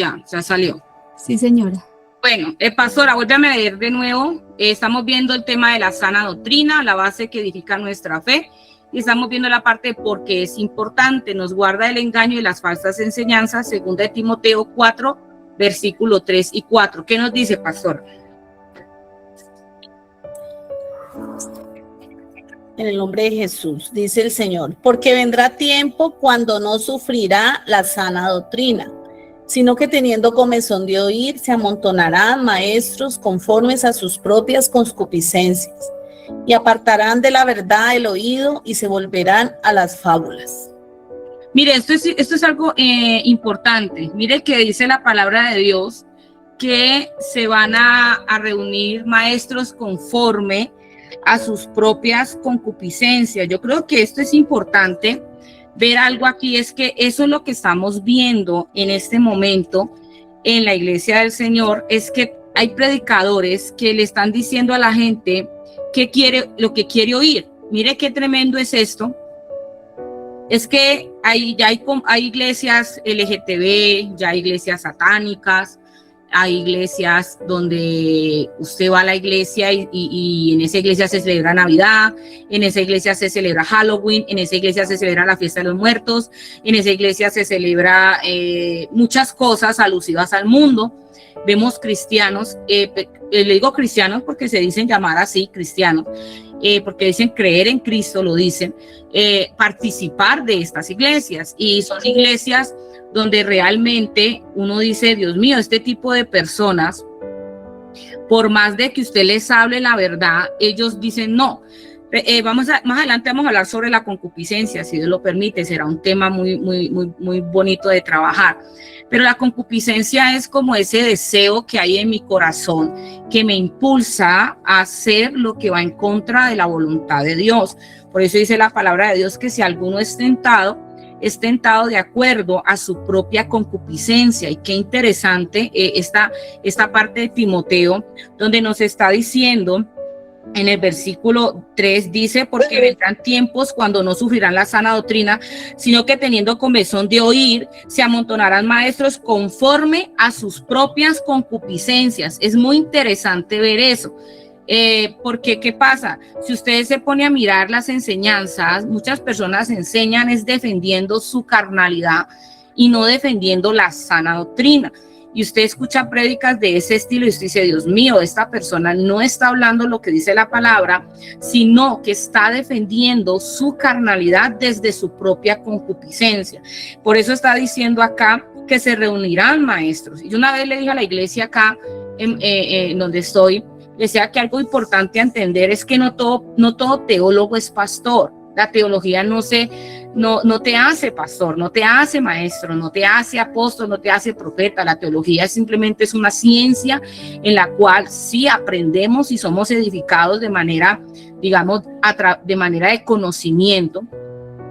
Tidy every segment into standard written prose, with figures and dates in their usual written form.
ya salió. Sí, señora. Bueno, pastora, vuélveme a leer de nuevo. Estamos viendo el tema de la sana doctrina, la base que edifica nuestra fe. Y estamos viendo la parte de por qué es importante, nos guarda el engaño y las falsas enseñanzas, según de Timoteo 4, versículo 3 y 4. ¿Qué nos dice, pastor? En el nombre de Jesús, dice el Señor, porque vendrá tiempo cuando no sufrirá la sana doctrina, sino que teniendo comezón de oír, se amontonarán maestros conformes a sus propias concupiscencias, y apartarán de la verdad el oído y se volverán a las fábulas. Mire, esto es algo importante. Mire que dice la palabra de Dios que se van a reunir maestros conforme a sus propias concupiscencias. Yo creo que esto es importante ver algo aquí, es que eso es lo que estamos viendo en este momento en la iglesia del Señor, es que hay predicadores que le están diciendo a la gente que quiere, lo que quiere oír. Mire qué tremendo es esto. Es que hay iglesias LGTB, ya hay iglesias satánicas, hay iglesias donde usted va a la iglesia y en esa iglesia se celebra Navidad, en esa iglesia se celebra Halloween, en esa iglesia se celebra la fiesta de los muertos, en esa iglesia se celebra muchas cosas alusivas al mundo. Vemos cristianos, le digo cristianos porque se dicen llamar así, cristianos, porque dicen creer en Cristo, lo dicen, participar de estas iglesias, y son iglesias donde realmente uno dice, Dios mío, este tipo de personas, por más de que usted les hable la verdad, ellos dicen no. Más adelante vamos a hablar sobre la concupiscencia, si Dios lo permite, será un tema muy bonito de trabajar. Pero la concupiscencia es como ese deseo que hay en mi corazón que me impulsa a hacer lo que va en contra de la voluntad de Dios. Por eso dice la palabra de Dios que si alguno es tentado de acuerdo a su propia concupiscencia. Y qué interesante esta parte de Timoteo, donde nos está diciendo en el versículo 3, dice, porque vendrán tiempos cuando no sufrirán la sana doctrina, sino que teniendo comezón de oír, se amontonarán maestros conforme a sus propias concupiscencias. Es muy interesante ver eso. Porque, ¿qué pasa? Si usted se pone a mirar las enseñanzas, muchas personas enseñan es defendiendo su carnalidad y no defendiendo la sana doctrina. Y usted escucha prédicas de ese estilo y usted dice, Dios mío, esta persona no está hablando lo que dice la palabra, sino que está defendiendo su carnalidad desde su propia concupiscencia. Por eso está diciendo acá que se reunirán maestros. Y yo una vez le dije a la iglesia acá, en donde estoy, decía que algo importante a entender es que no todo teólogo es pastor. La teología no te hace pastor, no te hace maestro, no te hace apóstol, no te hace profeta. La teología simplemente es una ciencia en la cual sí aprendemos y somos edificados de manera, digamos, de manera de conocimiento,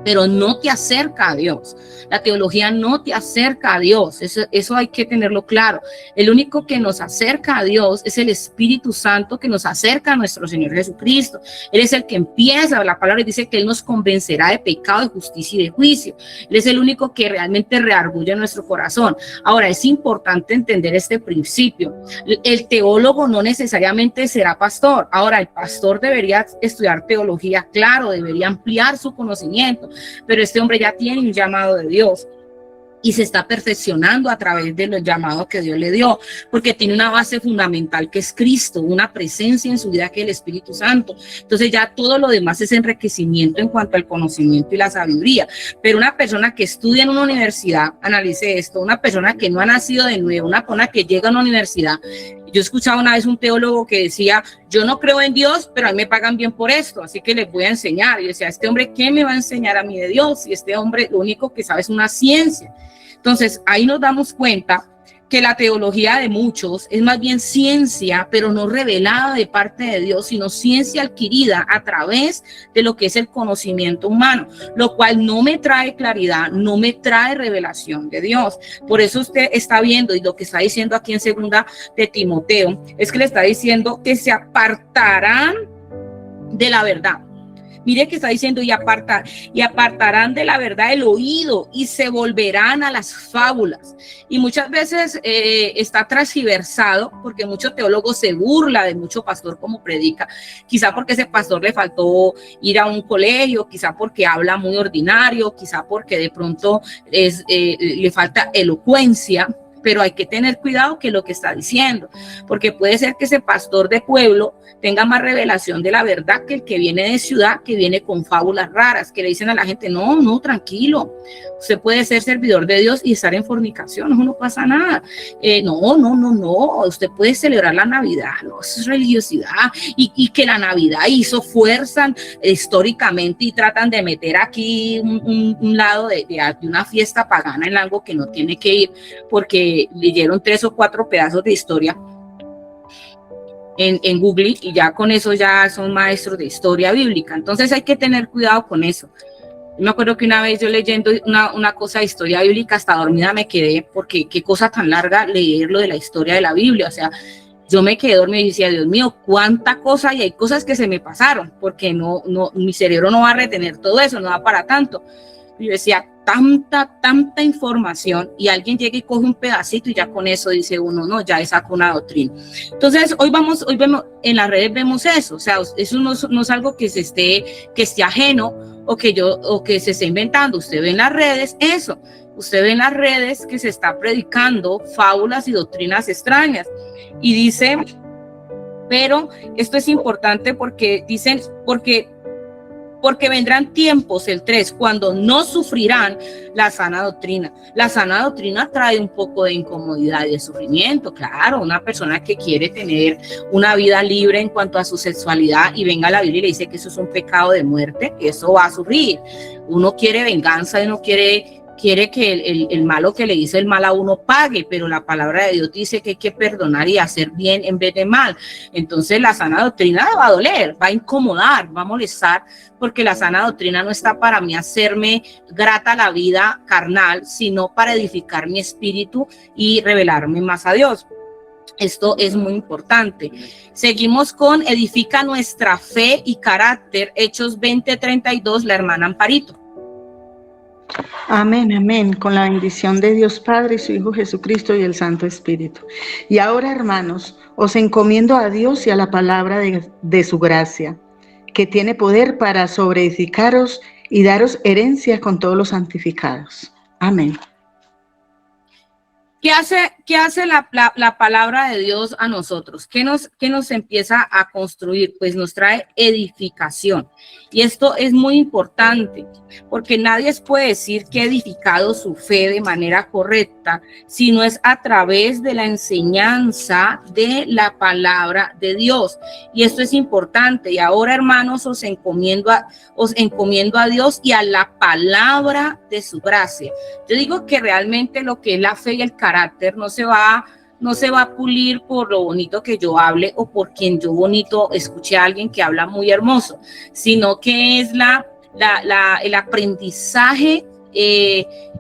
pero no te acerca a Dios. La teología no te acerca a Dios, eso hay que tenerlo claro. El único que nos acerca a Dios es el Espíritu Santo, que nos acerca a nuestro Señor Jesucristo. Él es el que empieza, la palabra dice que Él nos convencerá de pecado, de justicia y de juicio. Él es el único que realmente reargulle nuestro corazón. Ahora, es importante entender este principio. El teólogo no necesariamente será pastor. Ahora, el pastor debería estudiar teología, claro, debería ampliar su conocimiento, pero este hombre ya tiene un llamado de Dios y se está perfeccionando a través de los llamados que Dios le dio, porque tiene una base fundamental que es Cristo, una presencia en su vida que es el Espíritu Santo. Entonces ya todo lo demás es enriquecimiento en cuanto al conocimiento y la sabiduría. Pero una persona que estudia en una universidad, analice esto, una persona que no ha nacido de nuevo, una persona que llega a una universidad. Yo escuchaba una vez un teólogo que decía, yo no creo en Dios, pero a mí me pagan bien por esto, así que les voy a enseñar. Y yo decía, este hombre, ¿qué me va a enseñar a mí de Dios? Y este hombre lo único que sabe es una ciencia. Entonces, ahí nos damos cuenta que la teología de muchos es más bien ciencia, pero no revelada de parte de Dios, sino ciencia adquirida a través de lo que es el conocimiento humano, lo cual no me trae claridad, no me trae revelación de Dios. Por eso usted está viendo, y lo que está diciendo aquí en segunda de Timoteo, es que le está diciendo que se apartarán de la verdad. Mire que está diciendo, y apartarán de la verdad el oído y se volverán a las fábulas. Y muchas veces está transgiversado, porque muchos teólogos se burla de mucho pastor como predica, quizá porque ese pastor le faltó ir a un colegio, quizá porque habla muy ordinario, quizá porque de pronto le falta elocuencia. Pero hay que tener cuidado que lo que está diciendo, porque puede ser que ese pastor de pueblo tenga más revelación de la verdad que el que viene de ciudad, que viene con fábulas raras, que le dicen a la gente, no, tranquilo, usted puede ser servidor de Dios y estar en fornicación, eso no pasa nada, no, usted puede celebrar la Navidad, no, eso es religiosidad, y que la Navidad hizo fuerza históricamente y tratan de meter aquí un lado de una fiesta pagana en algo que no tiene que ir, porque leyeron 3 o 4 pedazos de historia en Google y ya con eso ya son maestros de historia bíblica. Entonces hay que tener cuidado con eso. Yo me acuerdo que una vez yo leyendo una cosa de historia bíblica, hasta dormida me quedé, porque qué cosa tan larga leer lo de la historia de la Biblia. O sea, yo me quedé dormida y decía, Dios mío, cuánta cosa, y hay cosas que se me pasaron, porque mi cerebro no va a retener todo eso, no va para tanto. Y yo decía, tanta información, y alguien llega y coge un pedacito y ya con eso dice uno, no, ya sacó una doctrina. Entonces hoy vemos en las redes, vemos eso, o sea, eso no es algo que esté ajeno o que se esté inventando. Usted ve en las redes eso, usted ve en las redes que se está predicando fábulas y doctrinas extrañas, y dice, pero esto es importante porque dicen, porque vendrán tiempos, el 3, cuando no sufrirán la sana doctrina. La sana doctrina trae un poco de incomodidad y de sufrimiento, claro. Una persona que quiere tener una vida libre en cuanto a su sexualidad y venga a la Biblia y le dice que eso es un pecado de muerte, que eso va a sufrir. Uno quiere venganza y uno quiere que el malo que le hizo el mal a uno pague, pero la palabra de Dios dice que hay que perdonar y hacer bien en vez de mal. Entonces la sana doctrina va a doler, va a incomodar, va a molestar, porque la sana doctrina no está para mí hacerme grata la vida carnal, sino para edificar mi espíritu y revelarme más a Dios. Esto es muy importante. Seguimos con edifica nuestra fe y carácter, Hechos 20:32, la hermana Amparito. Amén, amén, con la bendición de Dios Padre y su Hijo Jesucristo y el Santo Espíritu. Y ahora, hermanos, os encomiendo a Dios y a la palabra de su gracia, que tiene poder para sobreedificaros y daros herencia con todos los santificados. Amén. ¿Qué hace la palabra de Dios a nosotros? ¿Qué nos empieza a construir? Pues nos trae edificación. Y esto es muy importante, porque nadie puede decir que ha edificado su fe de manera correcta, si no es a través de la enseñanza de la palabra de Dios. Y esto es importante. Y ahora, hermanos, os encomiendo a Dios y a la palabra de su gracia. Yo digo que realmente lo que es la fe y el carácter no se va a pulir por lo bonito que yo hable o por quien yo bonito escuche a alguien que habla muy hermoso, sino que es el aprendizaje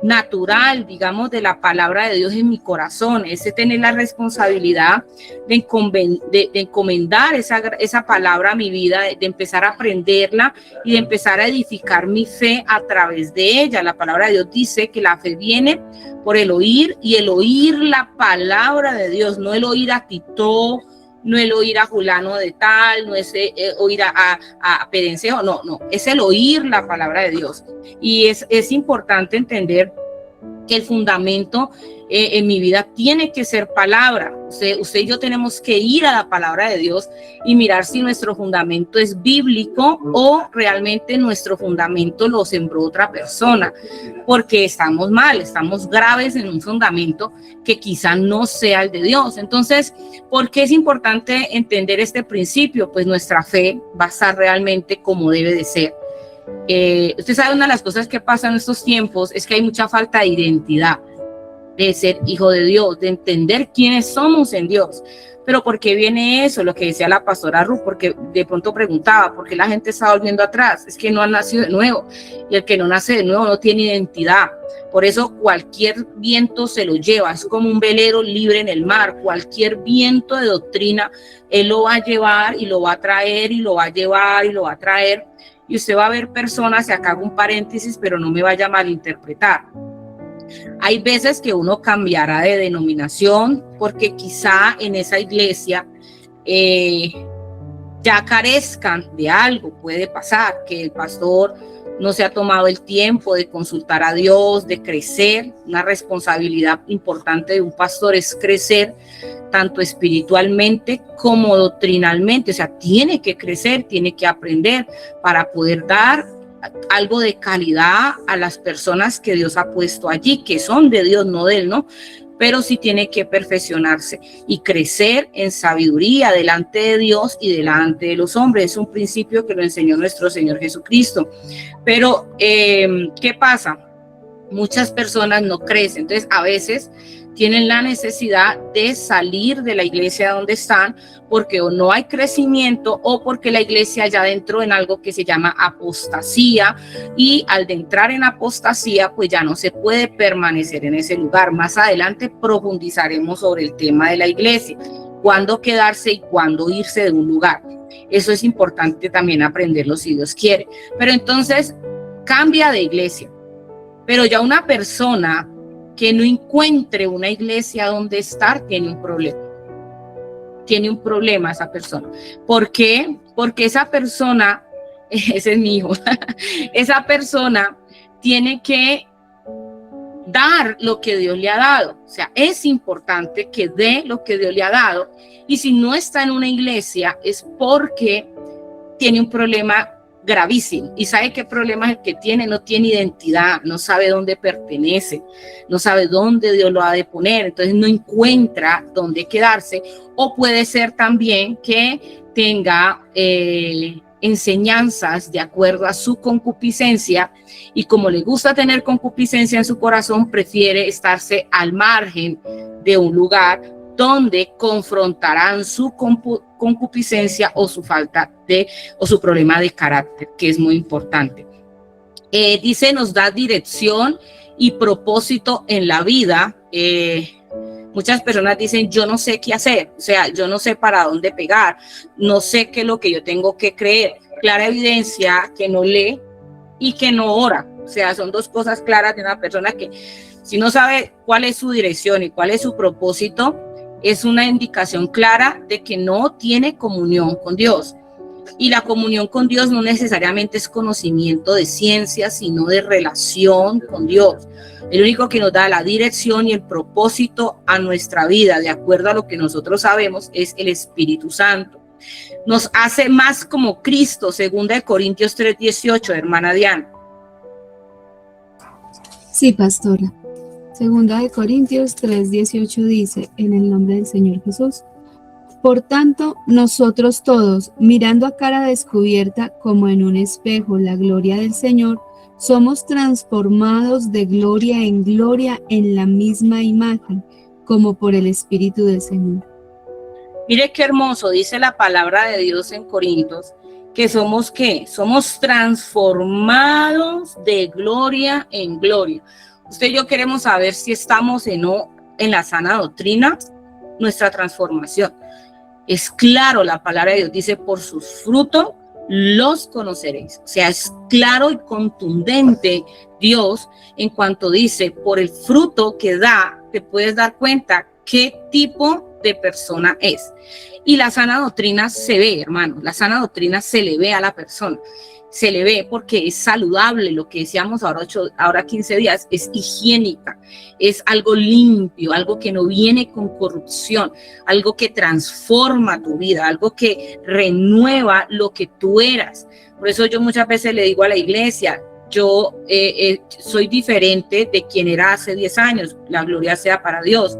natural, digamos, de la palabra de Dios en mi corazón, ese tener la responsabilidad de encomendar esa palabra a mi vida, de empezar a aprenderla y de empezar a edificar mi fe a través de ella. La palabra de Dios dice que la fe viene por el oír, y el oír la palabra de Dios, no el oír a Tito, no el oír a fulano de tal, no es oír a Perencejo, no, es el oír la palabra de Dios. Y es importante entender que el fundamento en mi vida tiene que ser palabra. Usted y yo tenemos que ir a la palabra de Dios y mirar si nuestro fundamento es bíblico o realmente nuestro fundamento lo sembró otra persona, porque estamos mal, estamos graves en un fundamento que quizá no sea el de Dios. Entonces, ¿por qué es importante entender este principio? Pues nuestra fe va a estar realmente como debe de ser. Usted sabe, una de las cosas que pasa en estos tiempos es que hay mucha falta de identidad, de ser hijo de Dios, de entender quiénes somos en Dios. Pero ¿por qué viene eso? Lo que decía la pastora Ruth, porque de pronto preguntaba, ¿por qué la gente está volviendo atrás? Es que no han nacido de nuevo, y el que no nace de nuevo no tiene identidad. Por eso cualquier viento se lo lleva, es como un velero libre en el mar. Cualquier viento de doctrina, él lo va a llevar y lo va a traer y lo va a llevar y lo va a traer. y usted va a ver personas, y acá hago un paréntesis, pero no me vaya a malinterpretar. Hay veces que uno cambiará de denominación porque quizá en esa iglesia ya carezcan de algo. Puede pasar que el pastor no se ha tomado el tiempo de consultar a Dios, de crecer. Una responsabilidad importante de un pastor es crecer tanto espiritualmente como doctrinalmente. O sea, tiene que crecer, tiene que aprender para poder dar algo de calidad a las personas que Dios ha puesto allí, que son de Dios, no de él, ¿no? Pero sí tiene que perfeccionarse y crecer en sabiduría delante de Dios y delante de los hombres. Es un principio que lo enseñó nuestro Señor Jesucristo. Pero, ¿qué pasa? Muchas personas no crecen, entonces a veces tienen la necesidad de salir de la iglesia donde están porque o no hay crecimiento o porque la iglesia ya entró en algo que se llama apostasía, y al entrar en apostasía pues ya no se puede permanecer en ese lugar. Más adelante profundizaremos sobre el tema de la iglesia, cuándo quedarse y cuándo irse de un lugar. Eso es importante también aprenderlo si Dios quiere. Pero entonces cambia de iglesia, pero ya una persona que no encuentre una iglesia donde estar tiene un problema. Tiene un problema esa persona. ¿Por qué? Porque esa persona, ese es mi hijo, esa persona tiene que dar lo que Dios le ha dado. O sea, es importante que dé lo que Dios le ha dado. Y si no está en una iglesia es porque tiene un problema gravísimo. ¿Y sabe qué problema es el que tiene? No tiene identidad, no sabe dónde pertenece, no sabe dónde Dios lo ha de poner, entonces no encuentra dónde quedarse. O puede ser también que tenga enseñanzas de acuerdo a su concupiscencia, y como le gusta tener concupiscencia en su corazón, prefiere estarse al margen de un lugar donde confrontarán su concupiscencia o su falta de, o su problema de carácter, que es muy importante. Dice, nos da dirección y propósito en la vida. Muchas personas dicen, yo no sé qué hacer, o sea, yo no sé para dónde pegar, no sé qué es lo que yo tengo que creer. Clara evidencia que no lee y que no ora. O sea, son dos cosas claras de una persona que, si no sabe cuál es su dirección y cuál es su propósito, es una indicación clara de que no tiene comunión con Dios. Y la comunión con Dios no necesariamente es conocimiento de ciencia, sino de relación con Dios. El único que nos da la dirección y el propósito a nuestra vida, de acuerdo a lo que nosotros sabemos, es el Espíritu Santo. Nos hace más como Cristo, 2 Corintios 3:18, hermana Diana. Sí, pastora. 2 Corintios 3:18 dice, en el nombre del Señor Jesús: por tanto, nosotros todos, mirando a cara descubierta como en un espejo la gloria del Señor, somos transformados de gloria en gloria en la misma imagen, como por el Espíritu del Señor. Mire qué hermoso, dice la palabra de Dios en Corintios, que somos ¿qué? Somos transformados de gloria en gloria. Usted y yo queremos saber si estamos o no en la sana doctrina, nuestra transformación. Es claro, la palabra de Dios dice, por sus frutos los conoceréis. O sea, es claro y contundente Dios en cuanto dice, por el fruto que da, te puedes dar cuenta qué tipo de persona es. Y la sana doctrina se ve, hermano, la sana doctrina se le ve a la persona. Se le ve porque es saludable, lo que decíamos ahora 15 días, es higiénica, es algo limpio, algo que no viene con corrupción, algo que transforma tu vida, algo que renueva lo que tú eras. Por eso yo muchas veces le digo a la iglesia, yo soy diferente de quien era hace 10 años, la gloria sea para Dios,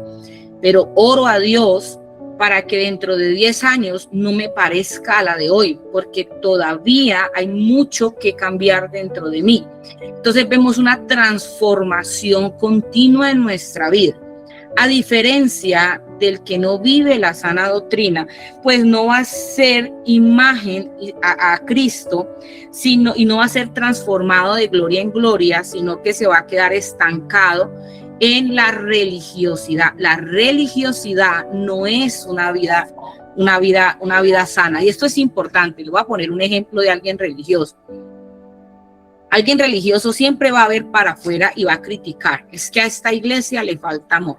pero oro a Dios para que dentro de 10 años no me parezca a la de hoy, porque todavía hay mucho que cambiar dentro de mí. Entonces vemos una transformación continua en nuestra vida. A diferencia del que no vive la sana doctrina, pues no va a ser imagen a Cristo, sino, y no va a ser transformado de gloria en gloria, sino que se va a quedar estancado en la religiosidad. La religiosidad no es una vida sana. Y esto es importante. Le voy a poner un ejemplo de alguien religioso. Alguien religioso siempre va a ver para afuera y va a criticar. Es que a esta iglesia le falta amor.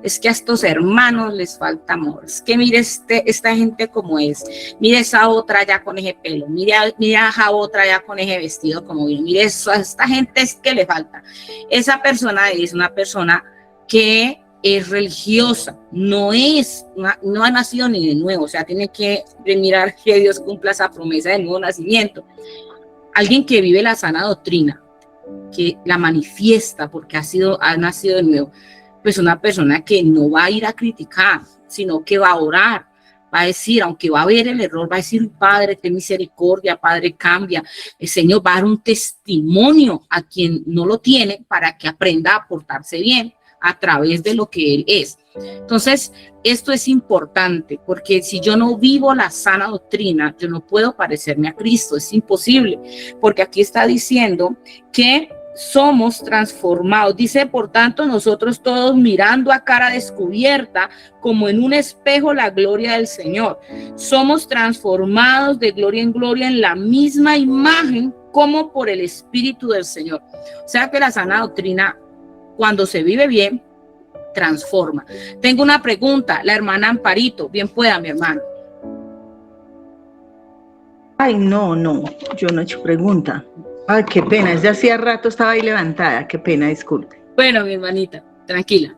Es que a estos hermanos les falta amor. Es que mire esta gente como es. Mire esa otra ya con ese pelo. Mire a esa otra ya con ese vestido como viene. Mire eso, a esta gente es que le falta. Esa persona es una persona que es religiosa, no ha nacido ni de nuevo. O sea, tiene que mirar que Dios cumpla esa promesa del nuevo nacimiento. Alguien que vive la sana doctrina, que la manifiesta porque ha nacido de nuevo, pues una persona que no va a ir a criticar, sino que va a orar, va a decir, aunque va a ver el error, va a decir, Padre, ten misericordia, Padre, cambia. El Señor va a dar un testimonio a quien no lo tiene para que aprenda a portarse bien a través de lo que Él es. Entonces, esto es importante, porque si yo no vivo la sana doctrina, yo no puedo parecerme a Cristo, es imposible, porque aquí está diciendo que somos transformados. Dice, por tanto, nosotros todos mirando a cara descubierta, como en un espejo, la gloria del Señor. Somos transformados de gloria en gloria en la misma imagen, como por el Espíritu del Señor. O sea que la sana doctrina, cuando se vive bien, transforma. Tengo una pregunta, la hermana Amparito, bien pueda, mi hermano. Ay, no, yo no he hecho pregunta. Ay, qué pena, desde hacía rato estaba ahí levantada, qué pena, disculpe. Bueno, mi hermanita, tranquila.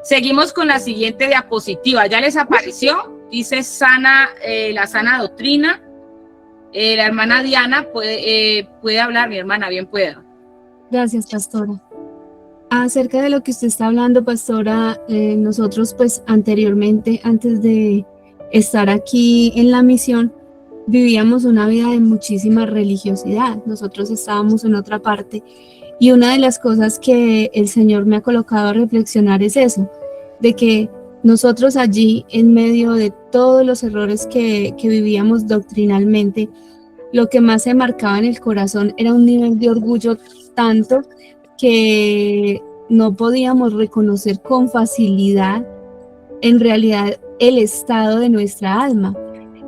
Seguimos con la siguiente diapositiva. ¿Ya les apareció? Dice la sana doctrina. La hermana Diana puede hablar, mi hermana, bien pueda. Gracias, pastora. Acerca de lo que usted está hablando, pastora, nosotros pues anteriormente, antes de estar aquí en la misión, vivíamos una vida de muchísima religiosidad. Nosotros estábamos en otra parte y una de las cosas que el Señor me ha colocado a reflexionar es eso, de que nosotros allí, en medio de todos los errores que vivíamos doctrinalmente, lo que más se marcaba en el corazón era un nivel de orgullo tanto que no podíamos reconocer con facilidad en realidad el estado de nuestra alma.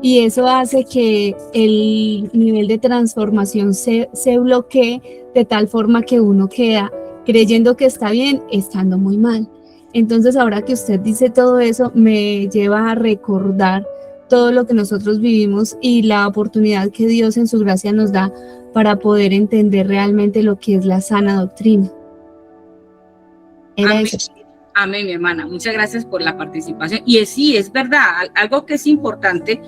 Y eso hace que el nivel de transformación se bloquee de tal forma que uno queda creyendo que está bien, estando muy mal. Entonces, ahora que usted dice todo eso, me lleva a recordar todo lo que nosotros vivimos y la oportunidad que Dios en su gracia nos da para poder entender realmente lo que es la sana doctrina. Amén. Amén, mi hermana. Muchas gracias por la participación. Y sí, es verdad, algo que es importante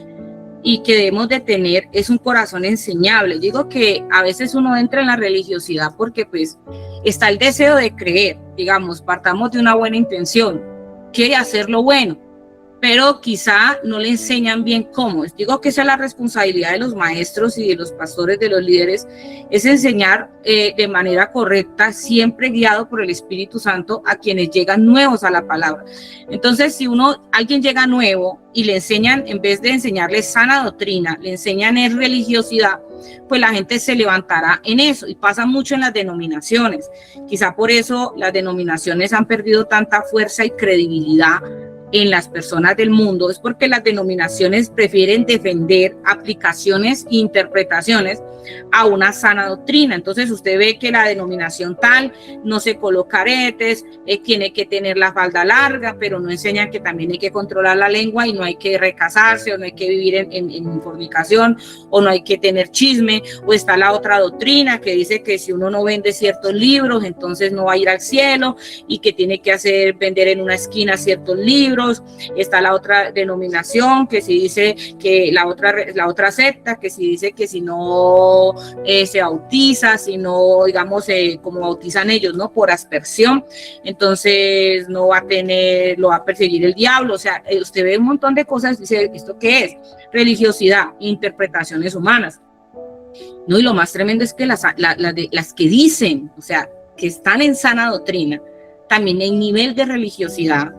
y que debemos de tener es un corazón enseñable. Digo que a veces uno entra en la religiosidad porque pues está el deseo de creer, digamos, partamos de una buena intención, quiere hacer lo bueno, pero quizá no le enseñan bien cómo. Digo que esa es la responsabilidad de los maestros y de los pastores, de los líderes, es enseñar de manera correcta, siempre guiado por el Espíritu Santo a quienes llegan nuevos a la palabra. Entonces, si alguien llega nuevo y le enseñan, en vez de enseñarle sana doctrina, le enseñan es religiosidad, pues la gente se levantará en eso, y pasa mucho en las denominaciones. Quizá por eso las denominaciones han perdido tanta fuerza y credibilidad en las personas del mundo, es porque las denominaciones prefieren defender aplicaciones e interpretaciones a una sana doctrina. Entonces usted ve que la denominación tal no se coloca aretes, tiene que tener la falda larga, pero no enseñan que también hay que controlar la lengua y no hay que recasarse, o no hay que vivir en fornicación, o no hay que tener chisme. O está la otra doctrina que dice que si uno no vende ciertos libros, entonces no va a ir al cielo, y que tiene que vender en una esquina ciertos libros. Está la otra denominación que si dice que la otra secta que si dice que si no se bautiza, si no, digamos, como bautizan ellos, ¿no? Por aspersión, entonces no va a tener, lo va a perseguir el diablo. O sea, usted ve un montón de cosas, dice, ¿esto qué es? Religiosidad, interpretaciones humanas. No, y lo más tremendo es que las que dicen, o sea, que están en sana doctrina, también hay nivel de religiosidad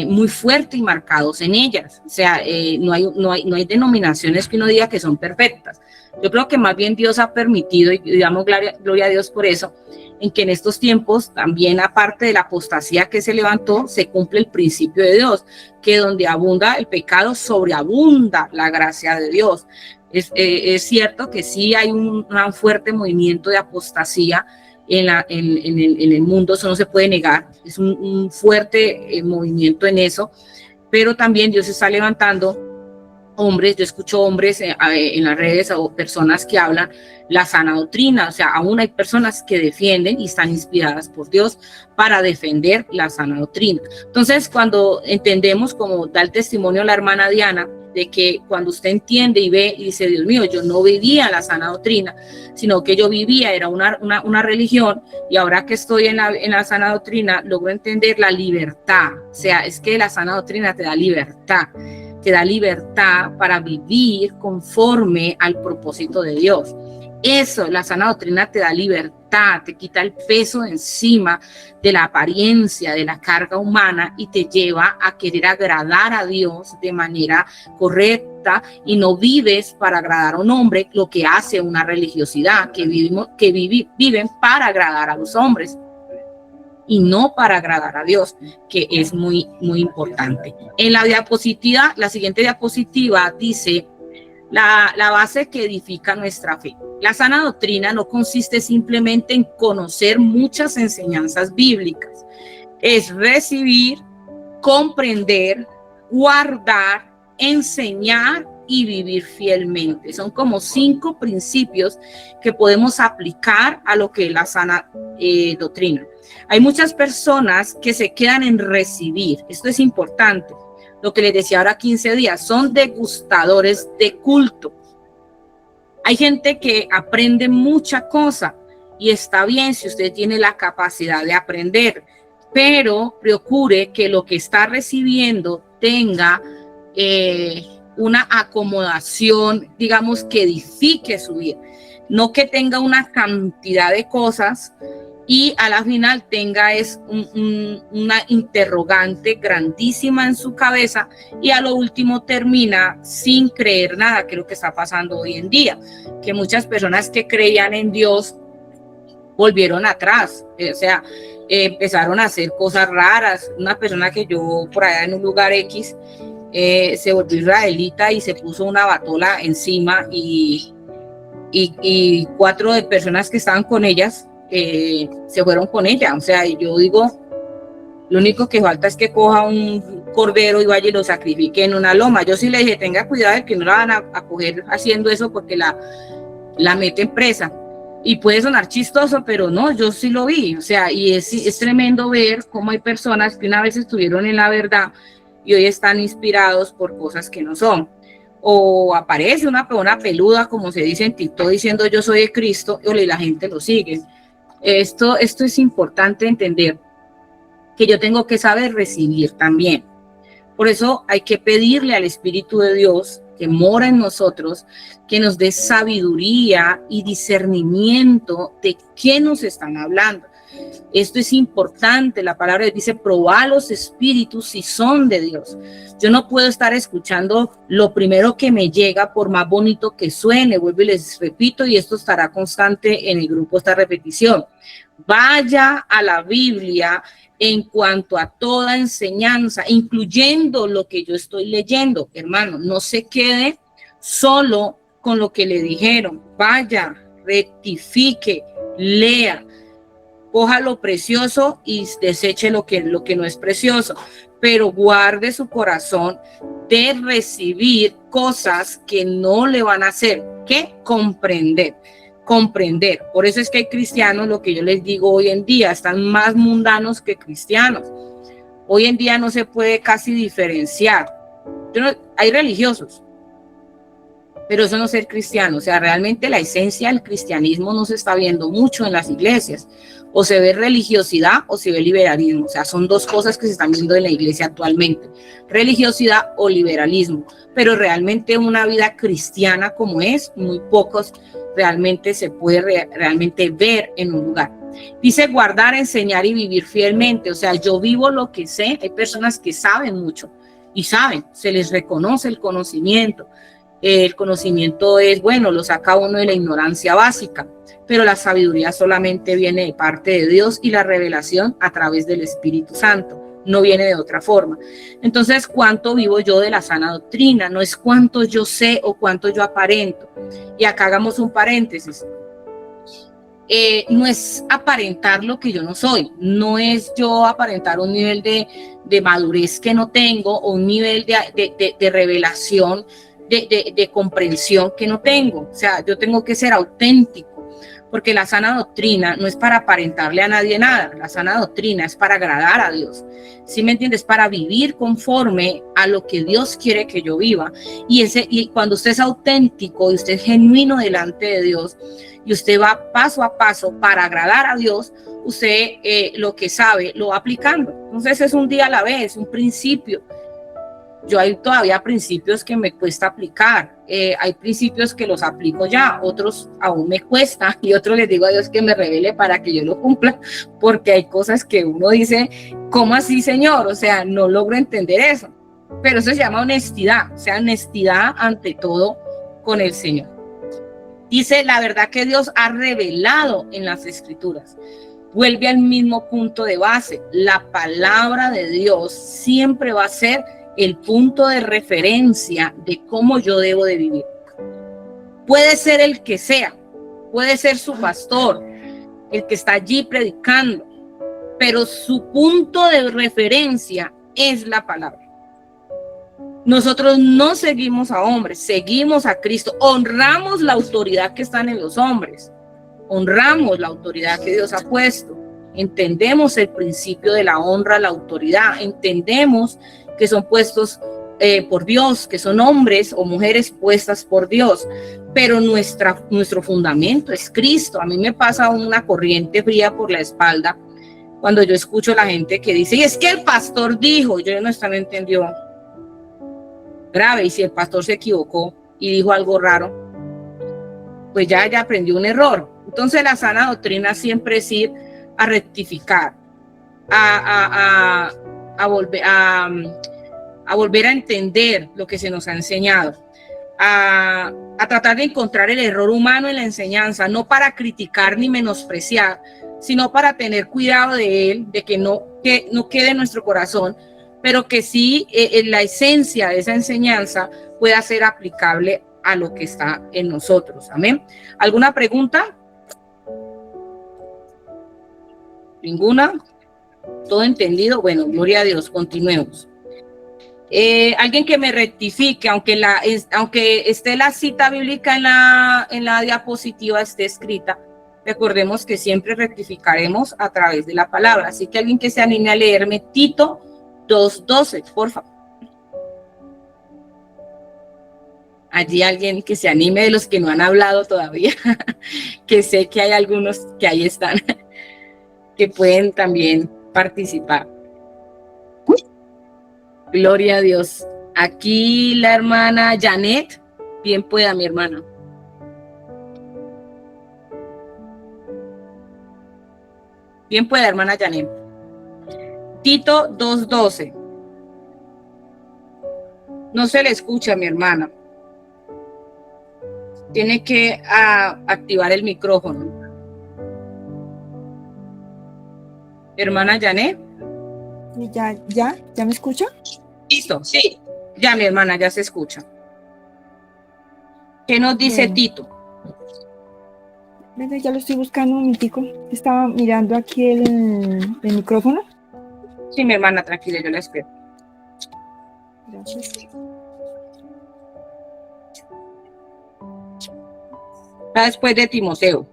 muy fuerte y marcados en ellas. O sea, no hay denominaciones que uno diga que son perfectas. Yo creo que más bien Dios ha permitido, y damos gloria a Dios por eso, en que en estos tiempos también, aparte de la apostasía que se levantó, se cumple el principio de Dios, que donde abunda el pecado, sobreabunda la gracia de Dios. Es cierto que sí hay un fuerte movimiento de apostasía en el mundo, eso no se puede negar, es un fuerte movimiento en eso, pero también Dios está levantando hombres, yo escucho hombres en las redes o personas que hablan la sana doctrina, o sea, aún hay personas que defienden y están inspiradas por Dios para defender la sana doctrina. Entonces, cuando entendemos, como da el testimonio la hermana Diana, de que cuando usted entiende y ve y dice, Dios mío, yo no vivía la sana doctrina, sino que yo vivía, era una religión, y ahora que estoy en la sana doctrina, logro entender la libertad. O sea, es que la sana doctrina te da libertad para vivir conforme al propósito de Dios. Eso, la sana doctrina te da libertad, te quita el peso de encima de la apariencia, de la carga humana, y te lleva a querer agradar a Dios de manera correcta, y no vives para agradar a un hombre, lo que hace una religiosidad, que viven para agradar a los hombres y no para agradar a Dios, que es muy, muy importante. En la siguiente diapositiva dice la base que edifica nuestra fe. La sana doctrina no consiste simplemente en conocer muchas enseñanzas bíblicas, es recibir, comprender, guardar, enseñar y vivir fielmente. Son como 5 principios que podemos aplicar a lo que es la sana doctrina. Hay muchas personas que se quedan en recibir, esto es importante, lo que les decía ahora 15 días, son degustadores de culto. Hay gente que aprende mucha cosa y está bien si usted tiene la capacidad de aprender, pero procure que lo que está recibiendo tenga una acomodación, digamos, que edifique su vida, no que tenga una cantidad de cosas y a la final tenga una interrogante grandísima en su cabeza, y a lo último termina sin creer nada, que es lo que está pasando hoy en día, que muchas personas que creían en Dios volvieron atrás, o sea, empezaron a hacer cosas raras. Una persona que yo por allá en un lugar X se volvió israelita y se puso una batola encima, y 4 de personas que estaban con ellas se fueron con ella. O sea, yo digo, lo único que falta es que coja un cordero y vaya y lo sacrifique en una loma. Yo sí le dije, tenga cuidado de que no la van a coger haciendo eso, porque la meten presa. Y puede sonar chistoso, pero no, yo sí lo vi. O sea, y es tremendo ver cómo hay personas que una vez estuvieron en la verdad y hoy están inspirados por cosas que no son. O aparece una peluda, como se dice en TikTok, diciendo yo soy de Cristo, y la gente lo sigue. Esto es importante entender, que yo tengo que saber recibir también. Por eso hay que pedirle al Espíritu de Dios que mora en nosotros, que nos dé sabiduría y discernimiento de qué nos están hablando. Esto es importante. La palabra dice, probad los espíritus si son de Dios. Yo no puedo estar escuchando lo primero que me llega, por más bonito que suene. Vuelvo y les repito, y esto estará constante en el grupo, esta repetición. Vaya a la Biblia en cuanto a toda enseñanza, incluyendo lo que yo estoy leyendo. Hermano, no se quede solo con lo que le dijeron. Vaya, rectifique, lea, coja lo precioso y deseche lo que no es precioso, pero guarde su corazón de recibir cosas que no le van a hacer que comprender. Por eso es que hay cristianos, lo que yo les digo hoy en día, están más mundanos que cristianos. Hoy en día no se puede casi diferenciar. Hay religiosos, pero eso no es ser cristiano. O sea, realmente la esencia del cristianismo no se está viendo mucho en las iglesias. O se ve religiosidad o se ve liberalismo. O sea, son 2 cosas que se están viendo en la iglesia actualmente. Religiosidad o liberalismo. Pero realmente una vida cristiana como es, muy pocos realmente se puede realmente ver en un lugar. Dice guardar, enseñar y vivir fielmente. O sea, yo vivo lo que sé. Hay personas que saben mucho y saben, se les reconoce el conocimiento. El conocimiento es, bueno, lo saca uno de la ignorancia básica, pero la sabiduría solamente viene de parte de Dios y la revelación a través del Espíritu Santo. no viene de otra forma. Entonces, ¿cuánto vivo yo de la sana doctrina? No es cuánto yo sé o cuánto yo aparento. Y acá hagamos un paréntesis. No es aparentar lo que yo no soy, no es yo aparentar un nivel de madurez que no tengo o un nivel de revelación, de comprensión que no tengo. O sea, yo tengo que ser auténtico, porque la sana doctrina no es para aparentarle a nadie nada, la sana doctrina es para agradar a Dios. ¿Sí me entiendes? Para vivir conforme a lo que Dios quiere que yo viva. Y cuando usted es auténtico y usted es genuino delante de Dios, y usted va paso a paso para agradar a Dios, usted lo que sabe lo va aplicando. Entonces es un día a la vez, un principio. Yo hay todavía principios que me cuesta aplicar, hay principios que los aplico ya, otros aún me cuesta, y otros les digo a Dios que me revele para que yo lo cumpla, porque hay cosas que uno dice, ¿cómo así, Señor? O sea, no logro entender eso, pero eso se llama honestidad, o sea, honestidad ante todo con el Señor. Dice, la verdad que Dios ha revelado en las Escrituras. Vuelve al mismo punto de base. La palabra de Dios siempre va a ser el punto de referencia de cómo yo debo de vivir. Puede ser el que sea, puede ser su pastor, el que está allí predicando, pero su punto de referencia es la palabra. Nosotros no seguimos a hombres, seguimos a Cristo, honramos la autoridad que están en los hombres, honramos la autoridad que Dios ha puesto, entendemos el principio de la honra a la autoridad, entendemos que son puestos por Dios, que son hombres o mujeres puestas por Dios, pero nuestro fundamento es Cristo. A mí me pasa una corriente fría por la espalda cuando yo escucho a la gente que dice, y es que el pastor dijo, yo no entendió. Grave, y si el pastor se equivocó y dijo algo raro, pues ya aprendió un error. Entonces la sana doctrina siempre es ir a rectificar, a volver a entender lo que se nos ha enseñado, a tratar de encontrar el error humano en la enseñanza, no para criticar ni menospreciar, sino para tener cuidado de él, de que no quede en nuestro corazón, pero que sí la esencia de esa enseñanza pueda ser aplicable a lo que está en nosotros. Amén. ¿Alguna pregunta? ¿Ninguna? ¿Todo entendido? Bueno, gloria a Dios, continuemos. Alguien que me rectifique, aunque esté la cita bíblica en la diapositiva, esté escrita, recordemos que siempre rectificaremos a través de la palabra. Así que alguien que se anime a leerme Tito 2:12, por favor. Allí alguien que se anime de los que no han hablado todavía, que sé que hay algunos que ahí están, que pueden también participar. Gloria a Dios. Aquí la hermana Janet, bien pueda mi hermana. Bien pueda, hermana Janet. Tito 2:12. No se le escucha, mi hermana. Tiene que activar el micrófono. Hermana Janet. ¿Ya me escucha? Listo, sí. Ya, mi hermana, ya se escucha. ¿Qué nos dice Tito? Ya lo estoy buscando un momentico. Estaba mirando aquí el micrófono. Sí, mi hermana, tranquila, yo la espero. Gracias. Está después de Timoteo.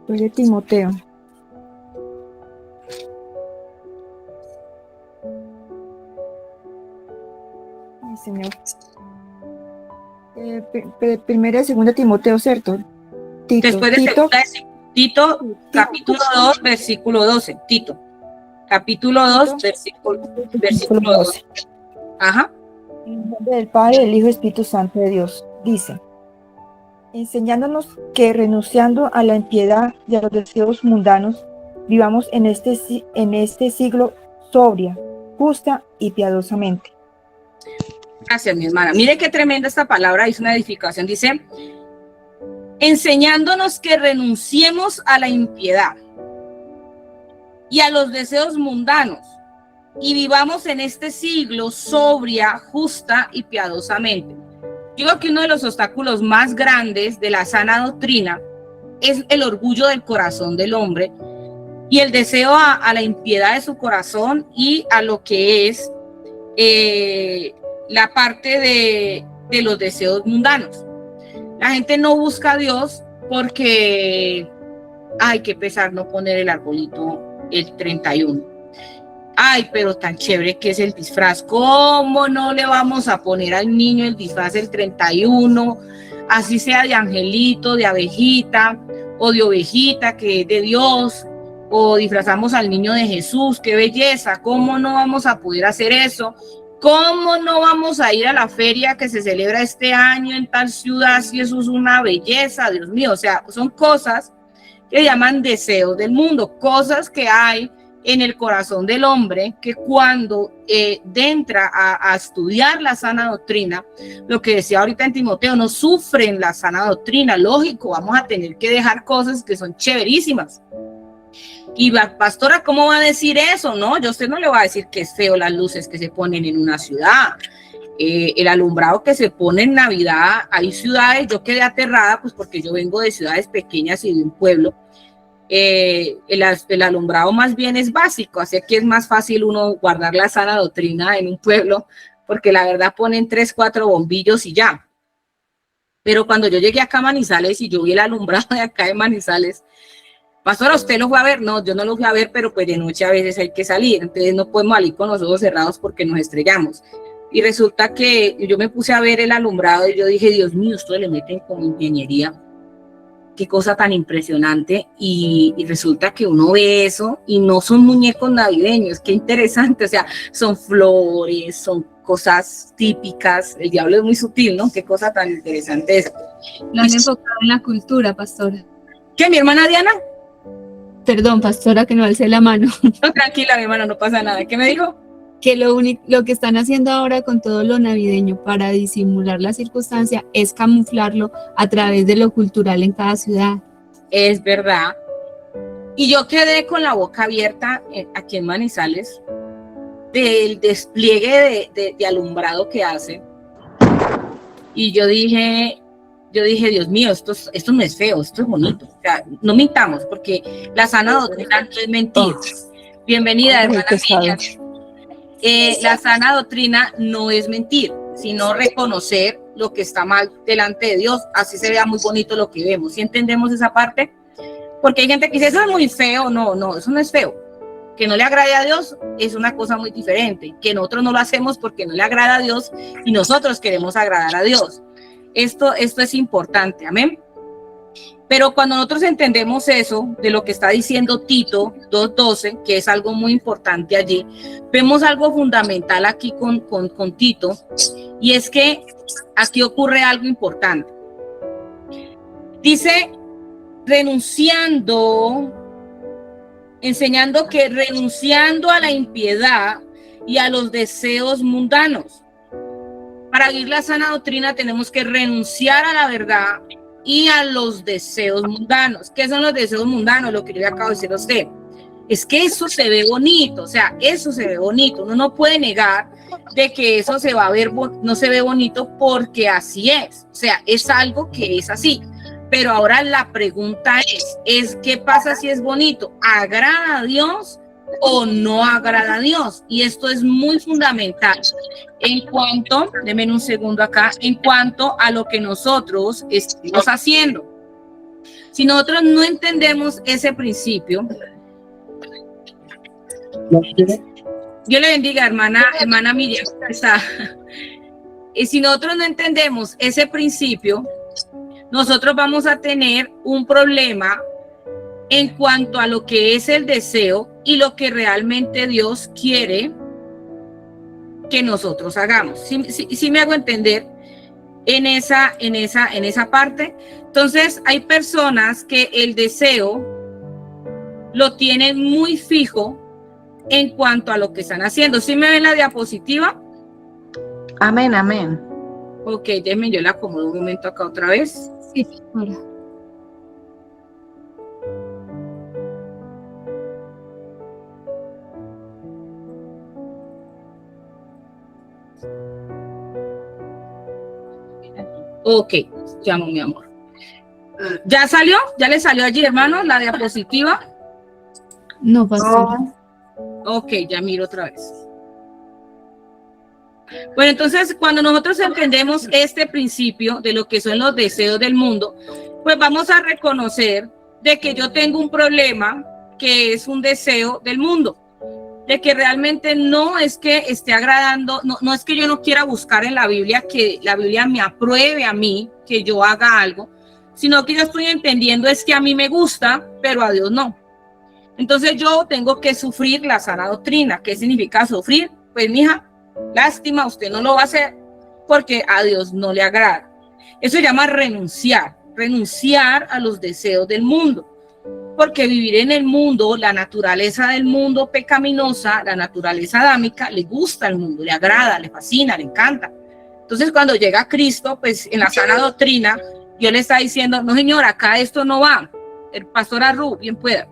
Soy de Timoteo. Ay, Señor. Primera y segunda Timoteo, ¿cierto? Tito. Después de Tito, capítulo 2, versículo 12. Tito. Capítulo 2, versículo 12. Ajá. En nombre del Padre, del Hijo y Espíritu Santo de Dios. Dice, enseñándonos que renunciando a la impiedad y a los deseos mundanos, vivamos en este siglo sobria, justa y piadosamente. Gracias, mi hermana. Mire qué tremenda esta palabra, es una edificación. Dice, enseñándonos que renunciemos a la impiedad. y a los deseos mundanos, y vivamos en este siglo sobria, justa y piadosamente. Digo que uno de los obstáculos más grandes de la sana doctrina es el orgullo del corazón del hombre y el deseo a la impiedad de su corazón y a lo que es la parte de los deseos mundanos. La gente no busca a Dios porque, ay, qué pesar no poner el arbolito el 31. Ay, pero tan chévere que es el disfraz. ¿Cómo no le vamos a poner al niño el disfraz el 31? Así sea de angelito, de abejita o de ovejita, que es de Dios, o disfrazamos al niño de Jesús. ¡Qué belleza! ¿Cómo no vamos a poder hacer eso? ¿Cómo no vamos a ir a la feria que se celebra este año en tal ciudad si eso es una belleza? Dios mío, o sea, son cosas que llaman deseos del mundo, cosas que hay en el corazón del hombre, que cuando entra a estudiar la sana doctrina, lo que decía ahorita en Timoteo, no sufren la sana doctrina. Lógico, vamos a tener que dejar cosas que son chéverísimas. Y la pastora, ¿cómo va a decir eso? No, yo a usted no le va a decir que es feo las luces que se ponen en una ciudad, el alumbrado que se pone en Navidad. Hay ciudades, yo quedé aterrada, pues porque yo vengo de ciudades pequeñas y de un pueblo. El alumbrado más bien es básico, así que es más fácil uno guardar la sana doctrina en un pueblo, porque la verdad ponen 3, 4 bombillos y ya. Pero cuando yo llegué acá a Manizales y yo vi el alumbrado de acá de Manizales, pastora, ¿usted lo fue a ver? No, yo no lo fui a ver, pero pues de noche a veces hay que salir, entonces no podemos salir con los ojos cerrados porque nos estrellamos. Y resulta que yo me puse a ver el alumbrado y yo dije, Dios mío, esto le meten como ingeniería. Qué cosa tan impresionante, y resulta que uno ve eso y no son muñecos navideños. Qué interesante, o sea, son flores, son cosas típicas. El diablo es muy sutil, ¿no? Qué cosa tan interesante es. Lo han enfocado en la cultura, pastora. ¿Qué, mi hermana Diana? Perdón, pastora, que no alcé la mano. No, tranquila, mi hermana, no pasa nada. ¿Qué me dijo? Que lo que están haciendo ahora con todo lo navideño para disimular la circunstancia es camuflarlo a través de lo cultural en cada ciudad. Es verdad. Y yo quedé con la boca abierta aquí en Manizales del despliegue de alumbrado que hacen. Y yo dije, Dios mío, esto no es feo, esto es bonito. O sea, no mintamos, porque la sana doctrina no es mentir. Bienvenida, hermana Miriam. La sana doctrina no es mentir, sino reconocer lo que está mal delante de Dios, así se vea muy bonito lo que vemos. ¿Sí entendemos esa parte? Porque hay gente que dice, eso es muy feo. No, eso no es feo. Que no le agrade a Dios es una cosa muy diferente. Que nosotros no lo hacemos porque no le agrada a Dios y nosotros queremos agradar a Dios. Esto es importante, amén. Pero cuando nosotros entendemos eso, de lo que está diciendo Tito 2:12, que es algo muy importante allí, vemos algo fundamental aquí con Tito, y es que aquí ocurre algo importante. Dice, enseñando que renunciando a la impiedad y a los deseos mundanos. Para vivir la sana doctrina tenemos que renunciar a la verdad y a los deseos mundanos. ¿Qué son los deseos mundanos? Lo que yo le acabo de decir a usted. Es que eso se ve bonito, o sea, eso se ve bonito. Uno no puede negar de que eso se va a ver, no se ve bonito porque así es. O sea, es algo que es así. Pero ahora la pregunta es ¿qué pasa si es bonito? ¿Agrada a Dios o no agrada a Dios? Y esto es muy fundamental en cuanto, denme un segundo acá, en cuanto a lo que nosotros estamos haciendo. Si nosotros no entendemos ese principio, Dios le bendiga, hermana Miriam. Y si nosotros no entendemos ese principio, nosotros vamos a tener un problema en cuanto a lo que es el deseo y lo que realmente Dios quiere que nosotros hagamos. ¿Sí me hago entender en esa parte? Entonces, hay personas que el deseo lo tienen muy fijo en cuanto a lo que están haciendo. ¿Sí me ven la diapositiva? Amén, amén. Ok, déjenme, yo la acomodo un momento acá otra vez. Sí, ahora. Ok, llamo mi amor. ¿Ya salió? ¿Ya le salió allí, hermanos, la diapositiva? No, pastor. Ok, ya miro otra vez. Bueno, entonces, cuando nosotros entendemos este principio de lo que son los deseos del mundo, pues vamos a reconocer de que yo tengo un problema que es un deseo del mundo, de que realmente no es que esté agradando, no es que yo no quiera buscar en la Biblia que la Biblia me apruebe a mí, que yo haga algo, sino que yo estoy entendiendo es que a mí me gusta, pero a Dios no. Entonces yo tengo que sufrir la sana doctrina. ¿Qué significa sufrir? Pues mija, lástima, usted no lo va a hacer porque a Dios no le agrada. Eso se llama renunciar a los deseos del mundo. Porque vivir en el mundo, la naturaleza del mundo pecaminosa, la naturaleza adámica, le gusta al mundo, le agrada, le fascina, le encanta. Entonces cuando llega Cristo, pues en la sana doctrina, Dios le está diciendo, no señor, acá esto no va. El pastor Arru, bien pueda.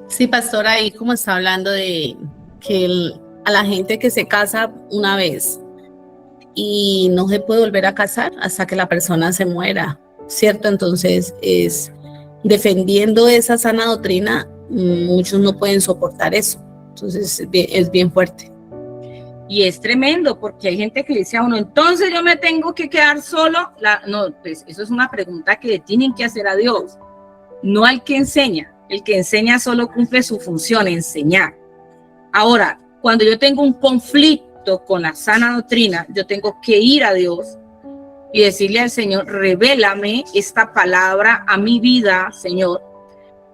Sí, pastor, ahí como está hablando de que a la gente que se casa una vez y no se puede volver a casar hasta que la persona se muera, ¿cierto? Entonces, es defendiendo esa sana doctrina, muchos no pueden soportar eso. Entonces, es bien fuerte. Y es tremendo, porque hay gente que le dice a uno, entonces yo me tengo que quedar solo. No, pues eso es una pregunta que le tienen que hacer a Dios, no al que enseña. El que enseña solo cumple su función, enseñar. Ahora, cuando yo tengo un conflicto con la sana doctrina, yo tengo que ir a Dios y decirle al Señor, revélame esta palabra a mi vida, Señor,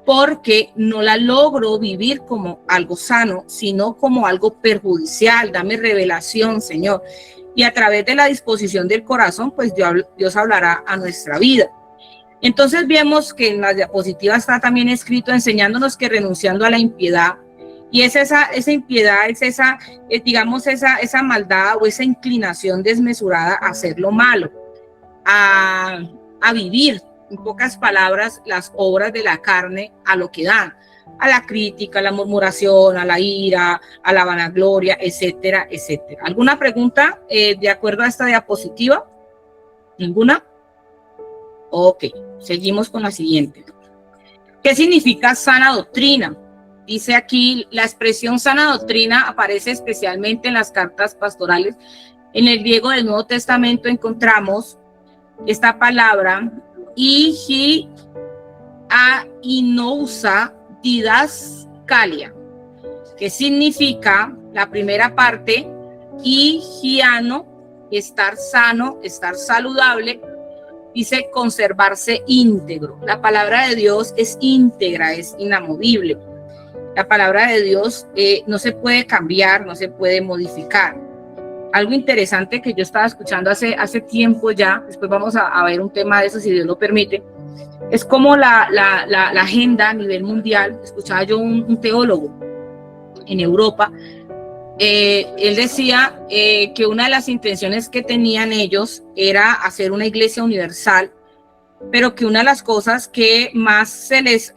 porque no la logro vivir como algo sano, sino como algo perjudicial. Dame revelación, Señor. Y a través de la disposición del corazón, pues Dios hablará a nuestra vida. Entonces vemos que en la diapositiva está también escrito enseñándonos que renunciando a la impiedad, y es esa impiedad, es esa, digamos, esa maldad o esa inclinación desmesurada a hacer lo malo, a vivir, en pocas palabras, las obras de la carne a lo que dan, a la crítica, a la murmuración, a la ira, a la vanagloria, etcétera, etcétera. ¿Alguna pregunta de acuerdo a esta diapositiva? ¿Ninguna? Ok, seguimos con la siguiente. ¿Qué significa sana doctrina? Dice aquí, la expresión sana doctrina aparece especialmente en las cartas pastorales. En el griego del Nuevo Testamento encontramos esta palabra, inousa didascalia, que significa, la primera parte, higiano, estar sano, estar saludable. Dice conservarse íntegro. La palabra de Dios es íntegra, es inamovible. La palabra de Dios no se puede cambiar, no se puede modificar. Algo interesante que yo estaba escuchando hace tiempo ya, después vamos a ver un tema de eso si Dios lo permite, es como la agenda a nivel mundial. Escuchaba yo un teólogo en Europa. Él decía que una de las intenciones que tenían ellos era hacer una iglesia universal, pero que una de las cosas que más se les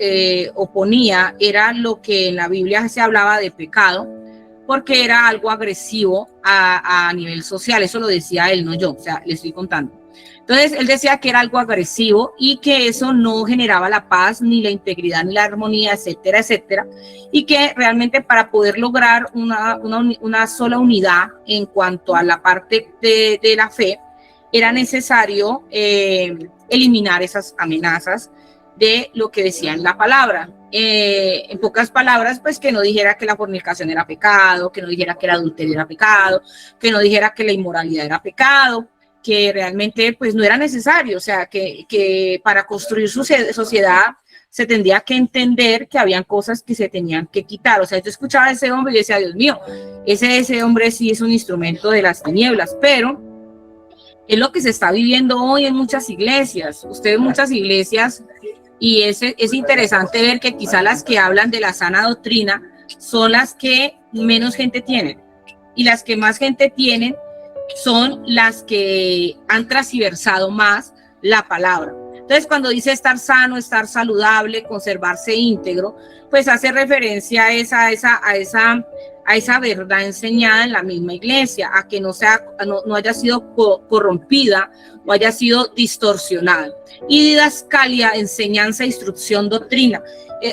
oponía era lo que en la Biblia se hablaba de pecado, porque era algo agresivo a nivel social. Eso lo decía él, no yo, o sea, le estoy contando. Entonces, él decía que era algo agresivo y que eso no generaba la paz, ni la integridad, ni la armonía, etcétera, etcétera. Y que realmente para poder lograr una sola unidad en cuanto a la parte de la fe, era necesario eliminar esas amenazas de lo que decía en la palabra. En pocas palabras, pues que no dijera que la fornicación era pecado, que no dijera que el adulterio era pecado, que no dijera que la inmoralidad era pecado, que realmente pues no era necesario, o sea, que para construir su sociedad se tendría que entender que habían cosas que se tenían que quitar. O sea, yo escuchaba a ese hombre y decía, Dios mío, ese hombre sí es un instrumento de las tinieblas, pero es lo que se está viviendo hoy en muchas iglesias. Usted ve muchas iglesias y es interesante ver que quizá las que hablan de la sana doctrina son las que menos gente tienen, y las que más gente tienen son las que han transversado más la palabra. Entonces, cuando dice estar sano, estar saludable, conservarse íntegro, pues hace referencia a esa verdad enseñada en la misma iglesia, a que no haya sido corrompida o haya sido distorsionada. Y didascalia, enseñanza, instrucción, doctrina.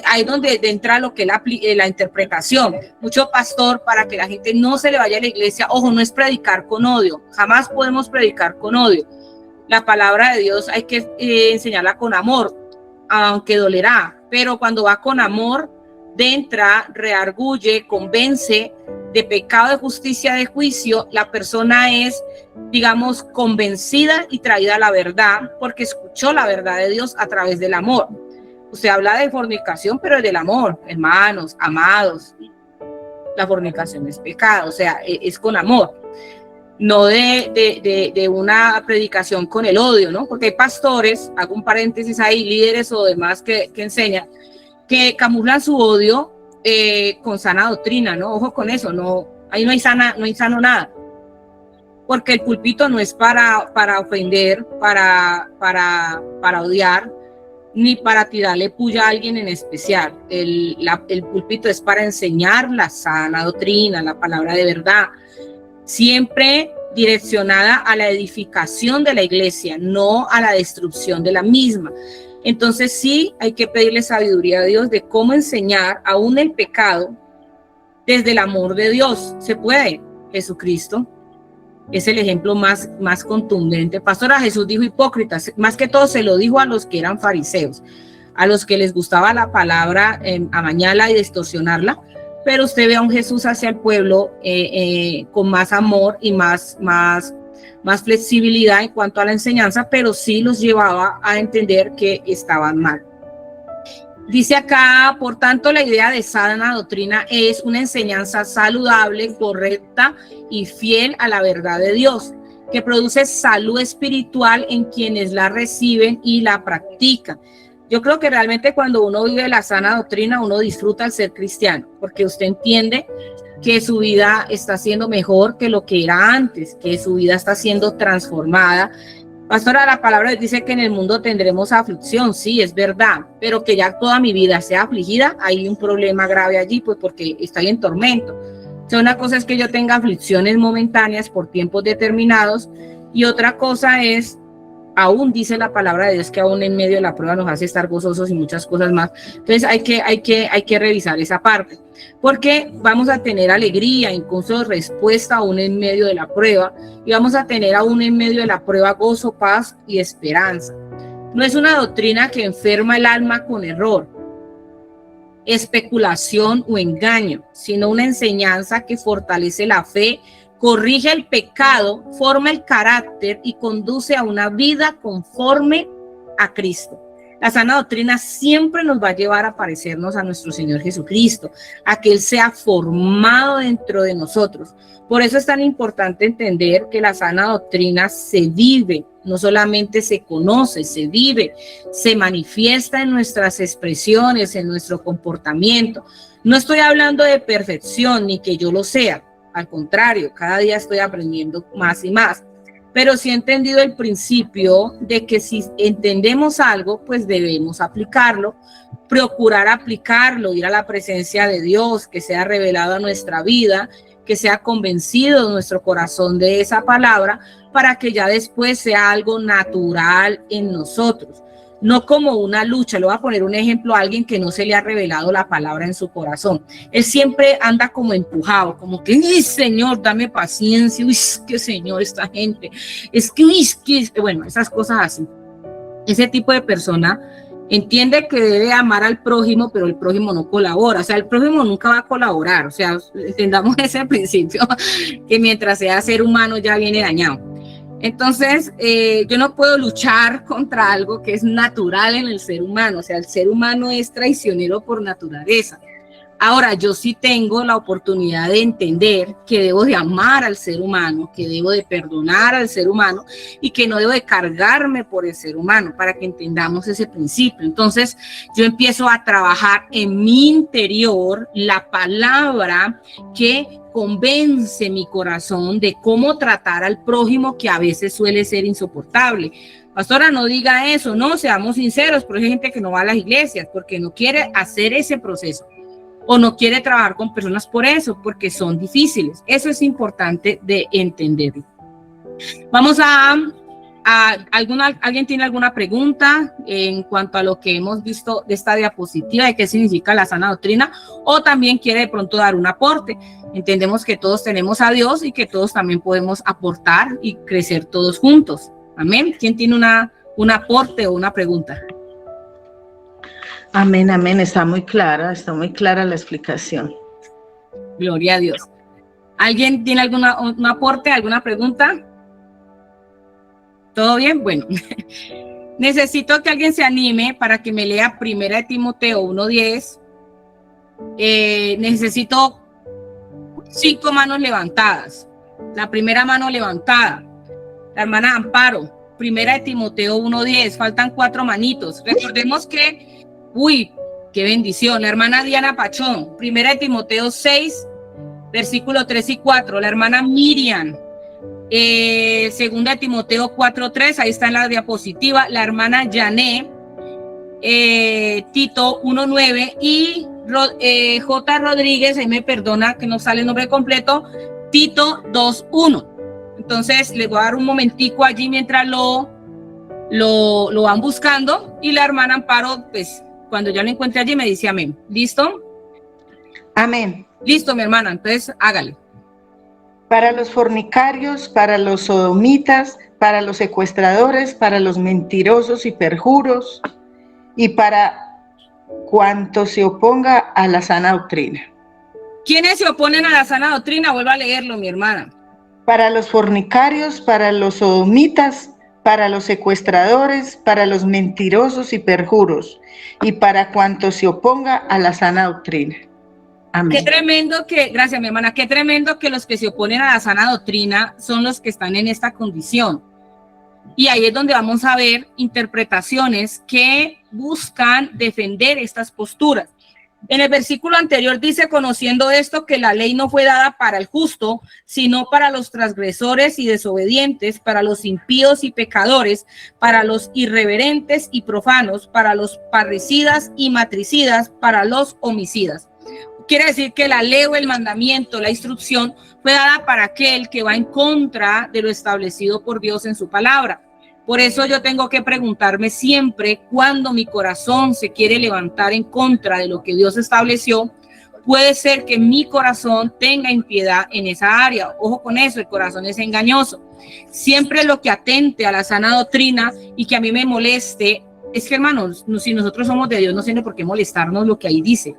Ahí donde entra lo que es la interpretación. Mucho pastor, para que la gente no se le vaya a la iglesia, ojo, no es predicar con odio, jamás podemos predicar con odio. La palabra de Dios hay que enseñarla con amor, aunque dolerá, pero cuando va con amor, entra, reargulle, convence de pecado, de justicia, de juicio, la persona es, digamos, convencida y traída a la verdad, porque escuchó la verdad de Dios a través del amor. Usted habla de fornicación, pero es del amor, hermanos, amados. La fornicación es pecado, o sea, es con amor, no de una predicación con el odio, ¿no? Porque hay pastores, hago un paréntesis ahí, líderes o demás que enseñan, que camuflan su odio con sana doctrina, ¿no? Ojo con eso, no, ahí no hay sano nada. Porque el púlpito no es para ofender, para odiar, ni para tirarle puya a alguien en especial. El púlpito es para enseñar la sana doctrina, la palabra de verdad, siempre direccionada a la edificación de la iglesia, no a la destrucción de la misma. Entonces sí hay que pedirle sabiduría a Dios de cómo enseñar aún el pecado desde el amor de Dios. Se puede. Jesucristo es el ejemplo más contundente. Pastora, Jesús dijo hipócritas, más que todo se lo dijo a los que eran fariseos, a los que les gustaba la palabra amañarla y distorsionarla, pero usted ve a un Jesús hacia el pueblo con más amor y más flexibilidad en cuanto a la enseñanza, pero sí los llevaba a entender que estaban mal. Dice acá, por tanto, la idea de sana doctrina es una enseñanza saludable, correcta y fiel a la verdad de Dios, que produce salud espiritual en quienes la reciben y la practican. Yo creo que realmente cuando uno vive la sana doctrina, uno disfruta el ser cristiano, porque usted entiende que su vida está siendo mejor que lo que era antes, que su vida está siendo transformada. Pastora, la palabra dice que en el mundo tendremos aflicción, sí, es verdad, pero que ya toda mi vida sea afligida, hay un problema grave allí, pues porque estoy en tormento. O sea, una cosa es que yo tenga aflicciones momentáneas por tiempos determinados, y otra cosa es, aún dice la palabra de Dios que aún en medio de la prueba nos hace estar gozosos y muchas cosas más. Entonces hay que revisar esa parte, porque vamos a tener alegría, incluso respuesta aún en medio de la prueba, y vamos a tener aún en medio de la prueba gozo, paz y esperanza. No es una doctrina que enferma el alma con error, especulación o engaño, sino una enseñanza que fortalece la fe, corrige el pecado, forma el carácter y conduce a una vida conforme a Cristo. La sana doctrina siempre nos va a llevar a parecernos a nuestro Señor Jesucristo, a que Él sea formado dentro de nosotros. Por eso es tan importante entender que la sana doctrina se vive, no solamente se conoce, se vive, se manifiesta en nuestras expresiones, en nuestro comportamiento. No estoy hablando de perfección ni que yo lo sea. Al contrario, cada día estoy aprendiendo más y más, pero sí he entendido el principio de que si entendemos algo, pues debemos aplicarlo, procurar aplicarlo, ir a la presencia de Dios, que sea revelado a nuestra vida, que sea convencido nuestro corazón de esa palabra, para que ya después sea algo natural en nosotros. No como una lucha. Le voy a poner un ejemplo a alguien que no se le ha revelado la palabra en su corazón. Él siempre anda como empujado, como que, ¡ay, Señor, dame paciencia! ¡Uy, qué Señor esta gente! Es que, ¡uy, que! Bueno, esas cosas así. Ese tipo de persona entiende que debe amar al prójimo, pero el prójimo no colabora. O sea, el prójimo nunca va a colaborar. O sea, entendamos ese principio, que mientras sea ser humano ya viene dañado. Entonces, yo no puedo luchar contra algo que es natural en el ser humano. O sea, el ser humano es traicionero por naturaleza. Ahora, yo sí tengo la oportunidad de entender que debo de amar al ser humano, que debo de perdonar al ser humano y que no debo de cargarme por el ser humano, para que entendamos ese principio. Entonces, yo empiezo a trabajar en mi interior la palabra que convence mi corazón de cómo tratar al prójimo, que a veces suele ser insoportable. Pastora, no diga eso, no, seamos sinceros, porque hay gente que no va a las iglesias porque no quiere hacer ese proceso o no quiere trabajar con personas por eso, porque son difíciles. Eso es importante de entenderlo. Vamos ¿alguien tiene alguna pregunta en cuanto a lo que hemos visto de esta diapositiva, de qué significa la sana doctrina, o también quiere de pronto dar un aporte? Entendemos que todos tenemos a Dios y que todos también podemos aportar y crecer todos juntos. Amén. ¿Quién tiene un aporte o una pregunta? Amén, amén. Está muy clara la explicación. Gloria a Dios. ¿Alguien tiene un aporte, alguna pregunta? ¿Todo bien? Bueno, necesito que alguien se anime para que me lea 1 Timoteo 1:10. Necesito 5 manos levantadas. La primera mano levantada, la hermana Amparo. 1 Timoteo 1:10. Faltan 4 manitos. Recordemos que, qué bendición. La hermana Diana Pachón. 1 Timoteo 6, versículo 3 y 4. La hermana Miriam. 2 Timoteo 4:3, ahí está en la diapositiva. La hermana Yané, Tito 1:9, y J. Rodríguez, ahí me perdona que no sale el nombre completo, Tito 2:1. Entonces les voy a dar un momentico allí mientras lo van buscando, y la hermana Amparo, pues cuando ya lo encuentre allí me dice amén. ¿Listo? Amén. Listo, mi hermana, entonces hágale. Para los fornicarios, para los sodomitas, para los secuestradores, para los mentirosos y perjuros, y para cuanto se oponga a la sana doctrina. ¿Quiénes se oponen a la sana doctrina? Vuelva a leerlo, mi hermana. Para los fornicarios, para los sodomitas, para los secuestradores, para los mentirosos y perjuros, y para cuanto se oponga a la sana doctrina. Amén. Qué tremendo gracias mi hermana, qué tremendo que los que se oponen a la sana doctrina son los que están en esta condición. Y ahí es donde vamos a ver interpretaciones que buscan defender estas posturas. En el versículo anterior dice, conociendo esto, que la ley no fue dada para el justo, sino para los transgresores y desobedientes, para los impíos y pecadores, para los irreverentes y profanos, para los parricidas y matricidas, para los homicidas. Quiere decir que la ley o el mandamiento, la instrucción, fue dada para aquel que va en contra de lo establecido por Dios en su palabra. Por eso yo tengo que preguntarme siempre, cuando mi corazón se quiere levantar en contra de lo que Dios estableció, puede ser que mi corazón tenga impiedad en esa área. Ojo con eso, el corazón es engañoso. Siempre lo que atente a la sana doctrina y que a mí me moleste, es que, hermanos, si nosotros somos de Dios, no tiene por qué molestarnos lo que ahí dice.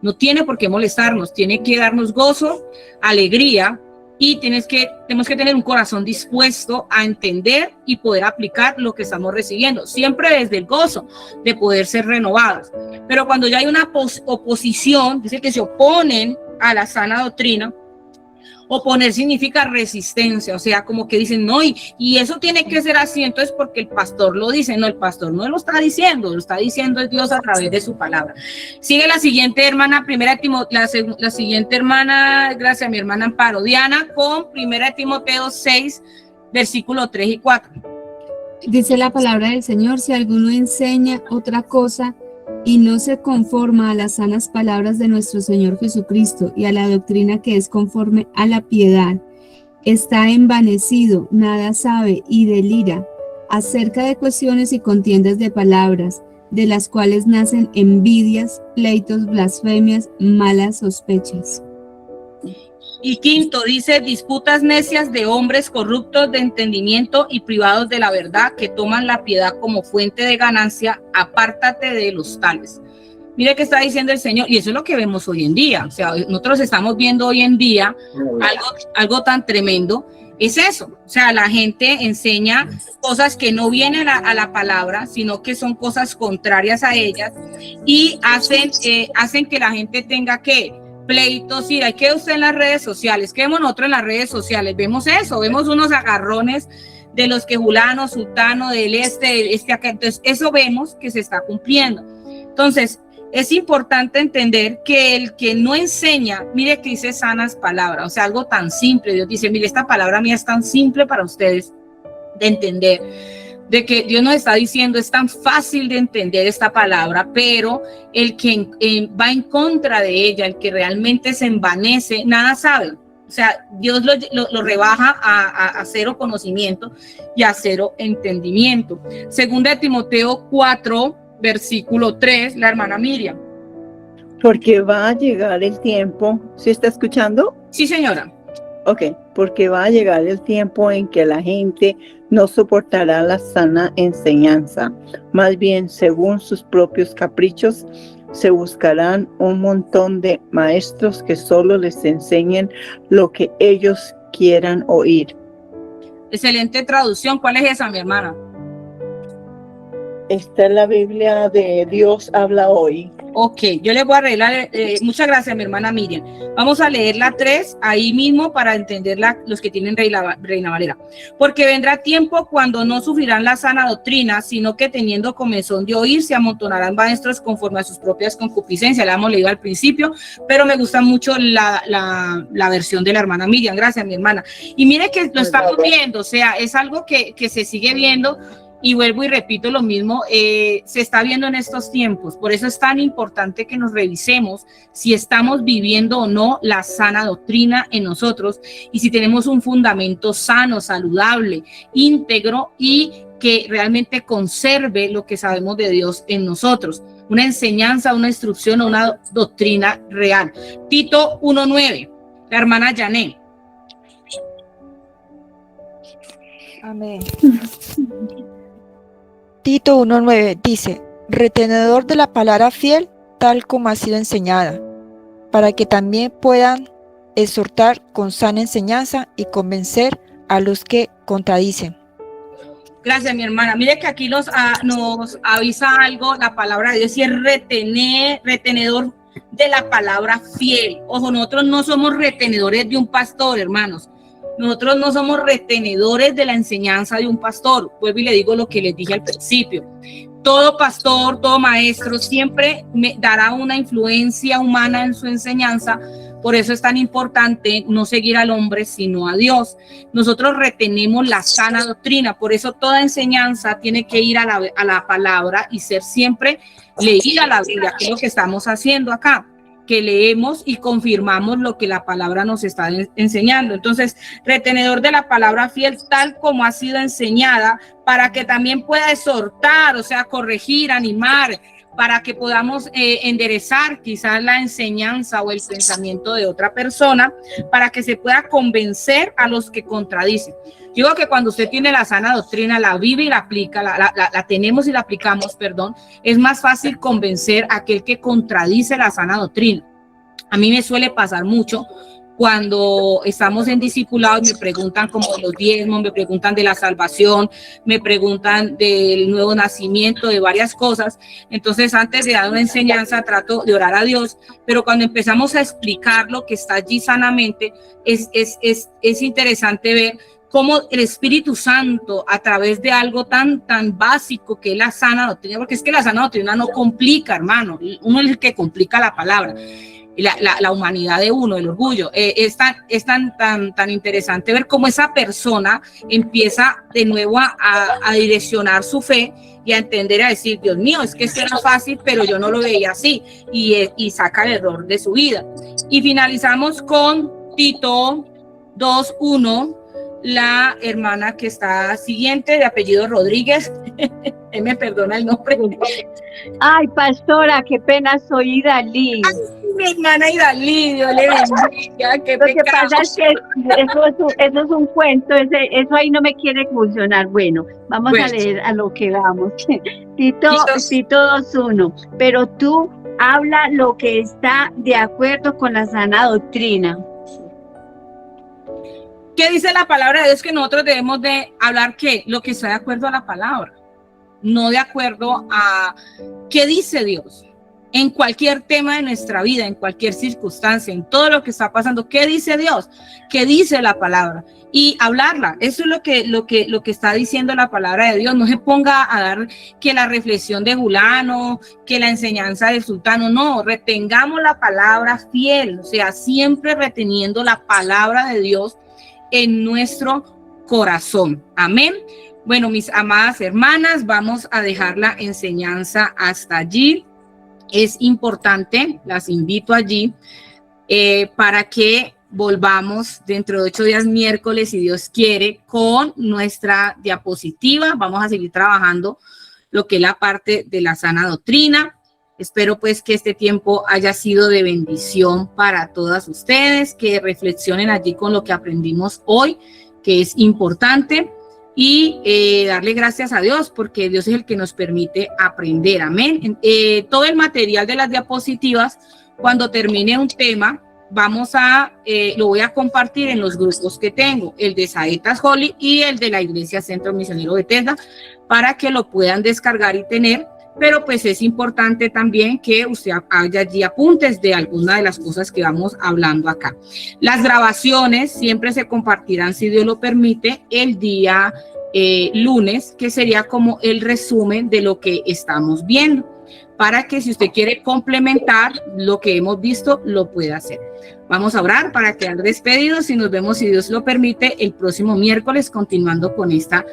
No tiene por qué molestarnos, tiene que darnos gozo, alegría, y tenemos que tener un corazón dispuesto a entender y poder aplicar lo que estamos recibiendo, siempre desde el gozo de poder ser renovados. Pero cuando ya hay una oposición, dice que se oponen a la sana doctrina. Oponer significa resistencia, o sea, como que dicen, no, y eso tiene que ser así, entonces porque el pastor lo dice. No, el pastor no lo está diciendo es Dios a través de su palabra. Sigue la siguiente hermana, la siguiente hermana, gracias a mi hermana Amparo, Diana, con 1 Timoteo 6, versículo 3 y 4. Dice la palabra del Señor, si alguno enseña otra cosa y no se conforma a las sanas palabras de nuestro Señor Jesucristo y a la doctrina que es conforme a la piedad, está envanecido, nada sabe y delira acerca de cuestiones y contiendas de palabras, de las cuales nacen envidias, pleitos, blasfemias, malas sospechas. Y quinto, dice, disputas necias de hombres corruptos de entendimiento y privados de la verdad, que toman la piedad como fuente de ganancia. Apártate de los tales. Mire qué está diciendo el Señor, y eso es lo que vemos hoy en día. O sea, nosotros estamos viendo hoy en día algo tan tremendo. Es eso, o sea, la gente enseña cosas que no vienen a la palabra, sino que son cosas contrarias a ellas, y hacen que la gente tenga que pleitos. Y hay que usted en las redes sociales, ¿qué vemos nosotros en las redes sociales? Vemos eso, vemos unos agarrones de los que fulano, sultano, del este acá. Entonces eso vemos que se está cumpliendo. Entonces es importante entender que el que no enseña, mire que dice sanas palabras, o sea, algo tan simple. Dios dice, mire, esta palabra mía es tan simple para ustedes de entender. de que Dios nos está diciendo, es tan fácil de entender esta palabra, pero el que va en contra de ella, el que realmente se envanece, nada sabe. O sea, Dios lo rebaja a cero conocimiento y a cero entendimiento. Segunda de Timoteo 4, versículo 3, la hermana Miriam. Porque va a llegar el tiempo, ¿sí está escuchando? Sí, señora. Ok, porque va a llegar el tiempo en que la gente no soportará la sana enseñanza. Más bien, según sus propios caprichos, se buscarán un montón de maestros que solo les enseñen lo que ellos quieran oír. Excelente traducción. ¿Cuál es esa, mi hermana? Está en la Biblia de Dios habla hoy. Ok, yo les voy a arreglar. Muchas gracias, mi hermana Miriam. Vamos a leer la 3 ahí mismo para entenderla los que tienen Reina Valera. Porque vendrá tiempo cuando no sufrirán la sana doctrina, sino que teniendo comezón de oír, se amontonarán maestros conforme a sus propias concupiscencias. La hemos leído al principio, pero me gusta mucho la versión de la hermana Miriam. Gracias, mi hermana. Y mire que lo estamos viendo, o sea, es algo que se sigue viendo. Y vuelvo y repito lo mismo, se está viendo en estos tiempos. Por eso es tan importante que nos revisemos si estamos viviendo o no la sana doctrina en nosotros y si tenemos un fundamento sano, saludable, íntegro y que realmente conserve lo que sabemos de Dios en nosotros. Una enseñanza, una instrucción o una doctrina real. Tito 1:9, la hermana Janet. Amén. Tito 1:9 dice, retenedor de la palabra fiel, tal como ha sido enseñada, para que también puedan exhortar con sana enseñanza y convencer a los que contradicen. Gracias, mi hermana. Mire que aquí nos avisa algo, la palabra de Dios, y es retenedor de la palabra fiel. Ojo, nosotros no somos retenedores de un pastor, hermanos. Nosotros no somos retenedores de la enseñanza de un pastor. Vuelvo y le digo lo que les dije al principio. Todo pastor, todo maestro siempre me dará una influencia humana en su enseñanza. Por eso es tan importante no seguir al hombre, sino a Dios. Nosotros retenemos la sana doctrina. Por eso toda enseñanza tiene que ir a la palabra y ser siempre leída la Biblia, que es lo que estamos haciendo acá, que leemos y confirmamos lo que la palabra nos está enseñando. Entonces, retenedor de la palabra fiel, tal como ha sido enseñada, para que también pueda exhortar, o sea, corregir, animar, para que podamos enderezar quizás la enseñanza o el pensamiento de otra persona, para que se pueda convencer a los que contradicen. Yo digo que cuando usted tiene la sana doctrina, la vive y la aplica, la tenemos y la aplicamos, perdón, es más fácil convencer a aquel que contradice la sana doctrina. A mí me suele pasar mucho cuando estamos en discipulado y me preguntan como de los diezmos, me preguntan de la salvación, me preguntan del nuevo nacimiento, de varias cosas. Entonces, antes de dar una enseñanza, trato de orar a Dios, pero cuando empezamos a explicar lo que está allí sanamente, es interesante ver cómo el Espíritu Santo, a través de algo tan básico que es la sana doctrina, porque es que la sana doctrina no complica, hermano, uno es el que complica la palabra, la humanidad de uno, el orgullo. Es tan interesante ver cómo esa persona empieza de nuevo a direccionar su fe y a entender, a decir, Dios mío, es que esto era fácil, pero yo no lo veía así, y saca el error de su vida. Y finalizamos con Tito 2:1, la hermana que está siguiente, de apellido Rodríguez. Él me perdona el nombre. Ay, pastora, qué pena, soy Idalí. Ay, mi hermana Idalí, Dios le bendiga. Qué Lo que pecado. pasa es que eso es un cuento, eso ahí no me quiere funcionar. Bueno, vamos a leer a lo que vamos. Tito 2:1. Pero tú habla lo que está de acuerdo con la sana doctrina. ¿Qué dice la palabra de Dios? Que nosotros debemos de hablar, ¿qué? Lo que está de acuerdo a la palabra, no de acuerdo a qué dice Dios en cualquier tema de nuestra vida, en cualquier circunstancia, en todo lo que está pasando. ¿Qué dice Dios? ¿Qué dice la palabra? Y hablarla. Eso es lo que está diciendo la palabra de Dios. No se ponga a dar que la reflexión de fulano, que la enseñanza del sultano. No, retengamos la palabra fiel, o sea, siempre reteniendo la palabra de Dios en nuestro corazón. Amén. Bueno, mis amadas hermanas, vamos a dejar la enseñanza hasta allí. Es importante, las invito allí para que volvamos dentro de 8 días, miércoles, si Dios quiere, con nuestra diapositiva. Vamos a seguir trabajando lo que es la parte de la sana doctrina. Espero pues que este tiempo haya sido de bendición para todas ustedes, que reflexionen allí con lo que aprendimos hoy, que es importante, y darle gracias a Dios, porque Dios es el que nos permite aprender. Amén. Todo el material de las diapositivas, cuando termine un tema, lo voy a compartir en los grupos que tengo, el de Saetas Holy y el de la Iglesia Centro Misionero Bethesda, para que lo puedan descargar y tener. Pero pues es importante también que usted haya allí apuntes de alguna de las cosas que vamos hablando acá. Las grabaciones siempre se compartirán, si Dios lo permite, el día lunes, que sería como el resumen de lo que estamos viendo, para que si usted quiere complementar lo que hemos visto, lo pueda hacer. Vamos a orar para quedar despedidos y nos vemos, si Dios lo permite, el próximo miércoles, continuando con esta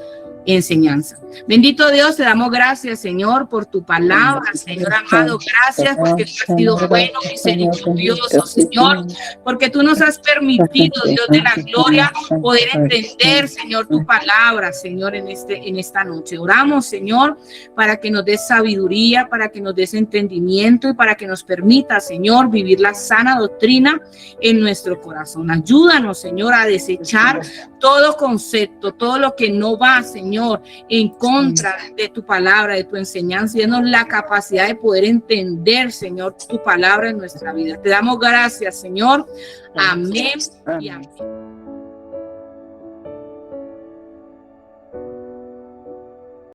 enseñanza. Bendito Dios, te damos gracias, Señor, por tu palabra, Señor amado. Gracias porque tú has sido bueno, misericordioso, Señor, porque tú nos has permitido, Dios de la gloria, poder entender, Señor, tu palabra, Señor, en esta noche. Oramos, Señor, para que nos des sabiduría, para que nos des entendimiento y para que nos permita, Señor, vivir la sana doctrina en nuestro corazón. Ayúdanos, Señor, a desechar todo concepto, todo lo que no va, Señor, en contra de tu palabra, de tu enseñanza, y danos la capacidad de poder entender, Señor, tu palabra en nuestra vida. Te damos gracias, Señor. Amén y amén.